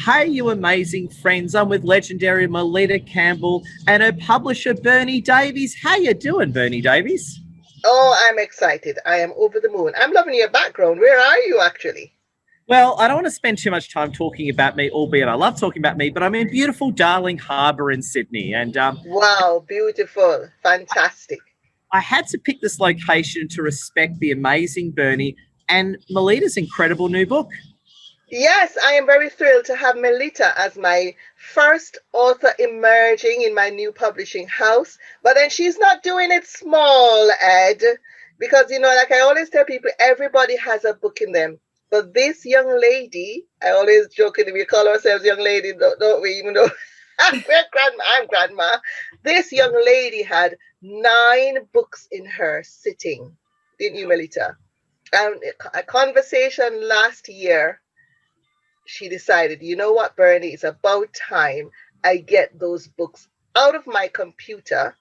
Hey, you amazing friends. I'm with legendary Melita Campbell and her publisher, Bernie Davies. How you doing, Bernie Davies? Oh, I'm excited. I am over the moon. I'm loving your background. Where are you actually? Well, I don't want to spend too much time talking about me, albeit I love talking about me, but I'm in beautiful Darling Harbour in Sydney. And Wow, beautiful. Fantastic. I had to pick this location to respect the amazing Bernie and Melita's incredible new book. Yes, I am very thrilled to have Melita as my first author emerging in my new publishing house. But then she's not doing it small, Ed, because, like I always tell people, everybody has a book in them. But this young lady, I always jokingly, we call ourselves young lady, don't we? Even though I'm grandma. This young lady had 9 books in her sitting, didn't you, Melita? And a conversation last year, she decided, you know what, Bernie, it's about time I get those books out of my computer,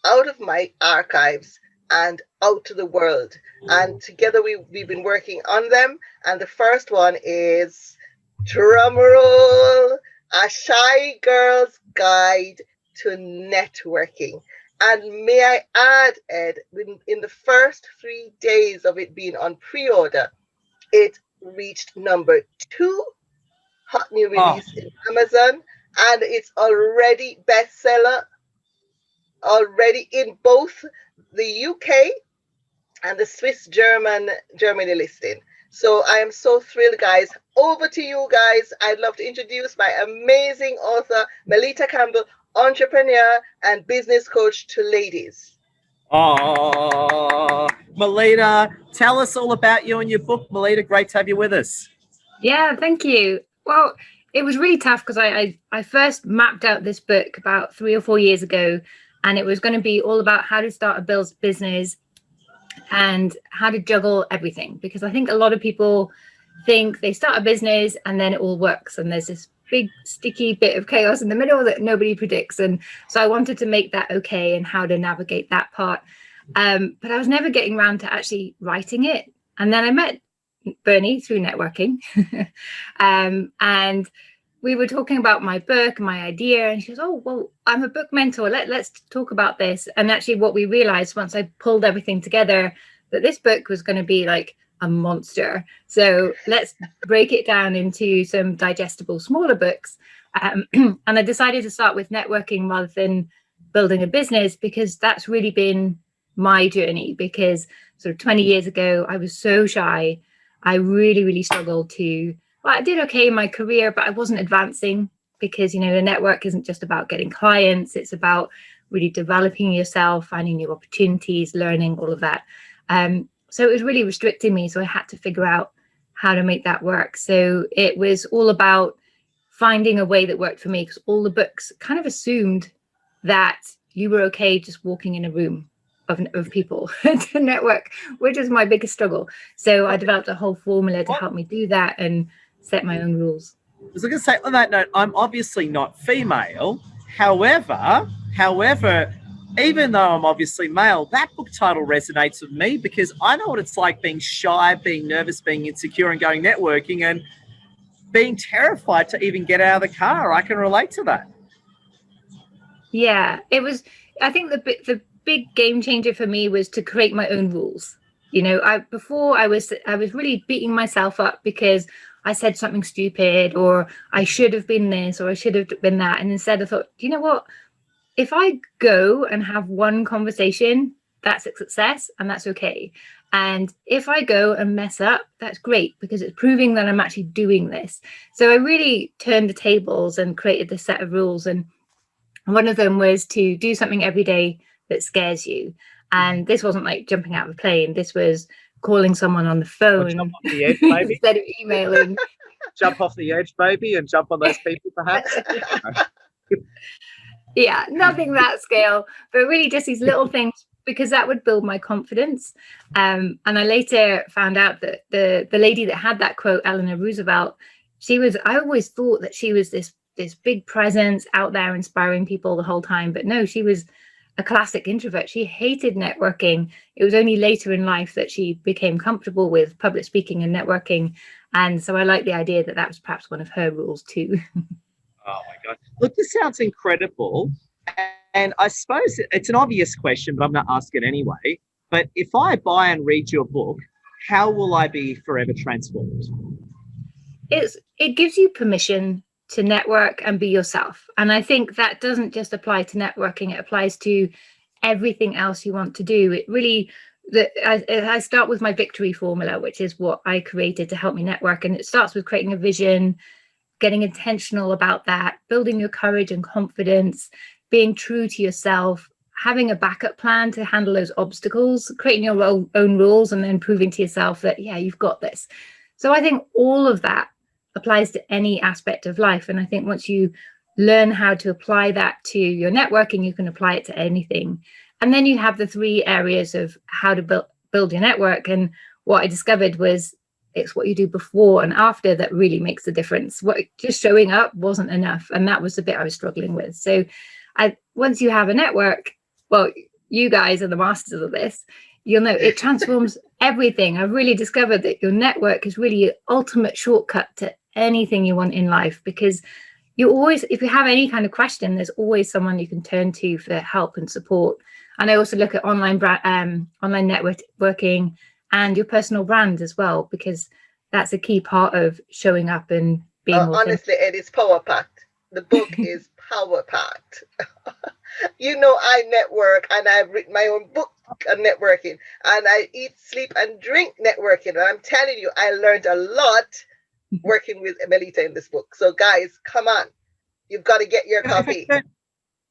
out of my archives, and out to the world. And together we've been working on them. And the first one is, drumroll, A Shy Girl's Guide to Networking. And may I add, Ed, in the first 3 days of it being on pre-order, it reached number 2 hot new Oh, release in Amazon, and it's already bestseller, already in both the UK and the Swiss Germany listing. So I am so thrilled, guys. Over to you guys. I'd love to introduce my amazing author, Melita Campbell, entrepreneur and business coach to ladies. oh, Melita, tell us all about you and your book. Melita, great to have you with us. Yeah, thank you. Well, it was really tough because I first mapped out this book about 3 or 4 years ago, and it was going to be all about how to start a business and how to juggle everything. Because I think a lot of people think they start a business and then it all works, and there's this big sticky bit of chaos in the middle that nobody predicts. And so I wanted to make that okay and how to navigate that part. But I was never getting around to actually writing it. And then I met Bernie through networking. And we were talking about my book, my idea, and she goes, oh, well, I'm a book mentor. Let's talk about this. And actually what we realized once I pulled everything together, that this book was going to be like a monster. So let's break it down into some digestible, smaller books. And I decided to start with networking rather than building a business, because that's really been my journey. Because sort of 20 years ago, I was so shy. I really, really struggled to, well, I did okay in my career, but I wasn't advancing because, the network isn't just about getting clients. It's about really developing yourself, finding new opportunities, learning, all of that. So it was really restricting me. So I had to figure out how to make that work. So it was all about finding a way that worked for me, because all the books kind of assumed that you were okay just walking in a room of people to network, which is my biggest struggle. So I developed a whole formula to help me do that and set my own rules. I was going to say on that note, I'm obviously not female. However, even though I'm obviously male, that book title resonates with me because I know what it's like being shy, being nervous, being insecure, and going networking and being terrified to even get out of the car. I can relate to that. Yeah, it was. I think the big game changer for me was to create my own rules. Before I was really beating myself up because I said something stupid, or I should have been this, or I should have been that. And instead I thought, you know what? If I go and have one conversation, that's a success and that's okay. And if I go and mess up, that's great, because it's proving that I'm actually doing this. So I really turned the tables and created this set of rules. And one of them was to do something every day that scares you. And this wasn't like jumping out of a plane. This was calling someone on the phone jump off the edge, baby. instead of emailing. Jump off the edge, baby, and jump on those people, perhaps. Yeah, nothing that scale, but really just these little things, because that would build my confidence. And I later found out that the lady that had that quote, Eleanor Roosevelt, I always thought that she was this big presence out there inspiring people the whole time. But no, she was a classic introvert. She hated networking. It was only later in life that she became comfortable with public speaking and networking. And so I like the idea that that was perhaps one of her rules too. Oh my God. Look, this sounds incredible. And I suppose it's an obvious question, but I'm going to ask it anyway. But if I buy and read your book, how will I be forever transformed? It gives you permission to network and be yourself. And I think that doesn't just apply to networking, it applies to everything else you want to do. It really, I start with my victory formula, which is what I created to help me network. And it starts with creating a vision, getting intentional about that, building your courage and confidence, being true to yourself, having a backup plan to handle those obstacles, creating your own rules, and then proving to yourself that, yeah, you've got this. So I think all of that applies to any aspect of life. And I think once you learn how to apply that to your networking, you can apply it to anything. And then you have the 3 areas of how to build your network. And what I discovered was it's what you do before and after that really makes the difference. What just showing up wasn't enough. And that was the bit I was struggling with. So once you have a network, well, you guys are the masters of this. You'll know it transforms everything. I've really discovered that your network is really your ultimate shortcut to anything you want in life, because you always, if you have any kind of question, there's always someone you can turn to for help and support. And I also look at online networking and your personal brand as well, because that's a key part of showing up and being honestly, Ed, it's power packed. The book is power packed. You know, I network and I've written my own book on networking, and I eat, sleep, and drink networking. And I'm telling you, I learned a lot working with Melita in this book. So guys, come on. You've got to get your copy.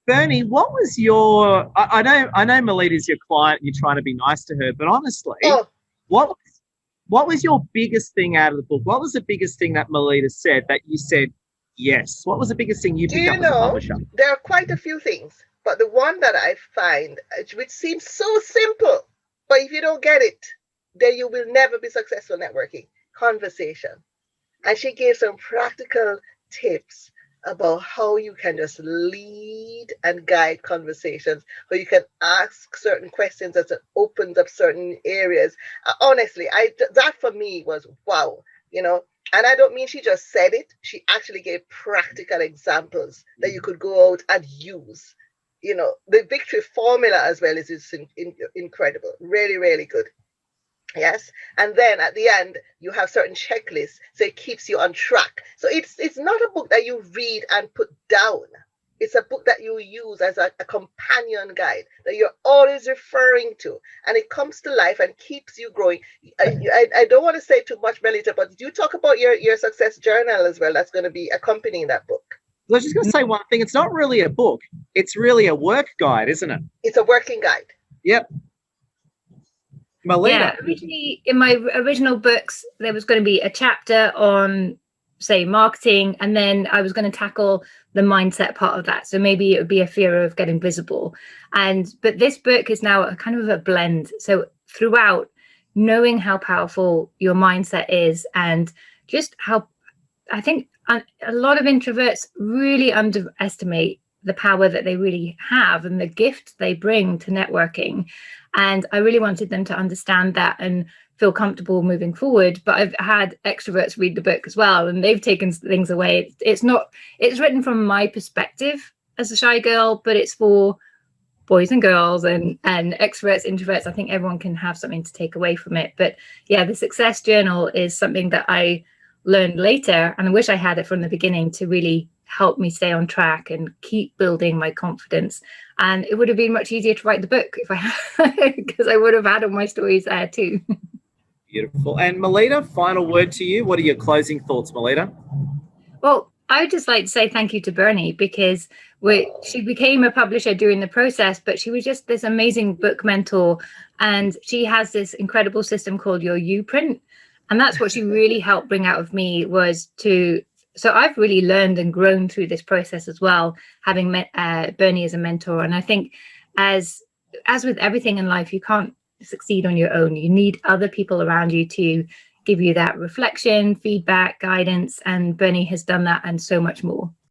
Bernie, what was your, I know Melita's your client, you're trying to be nice to her, but honestly, what was your biggest thing out of the book? What was the biggest thing that Melita said that you said, yes? What was the biggest thing you picked up as a publisher? There are quite a few things, but the one that I find, which seems so simple, but if you don't get it, then you will never be successful networking: conversation. And she gave some practical tips about how you can just lead and guide conversations, how you can ask certain questions as it opens up certain areas. Honestly, that for me was wow, you know. And I don't mean she just said it. She actually gave practical examples that you could go out and use. You know, the victory formula as well is incredible. Really, really good. Yes. And then at the end, you have certain checklists, so it keeps you on track. So it's not a book that you read and put down. It's a book that you use as a companion guide that you're always referring to, and it comes to life and keeps you growing. I don't want to say too much, Melita, but you talk about your success journal as well. That's going to be accompanying that book. I was just going to say one thing. It's not really a book. It's really a work guide, isn't it? It's a working guide. Yep. Melita. Yeah, originally in my original books, there was going to be a chapter on, say, marketing, and then I was going to tackle the mindset part of that. So maybe it would be a fear of getting visible. But this book is now a kind of a blend. So throughout, knowing how powerful your mindset is, and just how I think a lot of introverts really underestimate the power that they really have and the gift they bring to networking. And I really wanted them to understand that and feel comfortable moving forward. But I've had extroverts read the book as well, and they've taken things away. It's written from my perspective as a shy girl, but it's for boys and girls and extroverts, introverts. I think everyone can have something to take away from it. But yeah, the success journal is something that I learned later, and I wish I had it from the beginning to really help me stay on track and keep building my confidence. And it would have been much easier to write the book if I had, because I would have had all my stories there too. Beautiful. And Melita, final word to you. What are your closing thoughts, Melita? Well, I would just like to say thank you to Bernie, because she became a publisher during the process, but she was just this amazing book mentor. And she has this incredible system called your U-Print. And that's what she really helped bring out of me was so I've really learned and grown through this process as well, having met Bernie as a mentor. And I think as with everything in life, you can't succeed on your own. You need other people around you to give you that reflection, feedback, guidance. And Bernie has done that and so much more.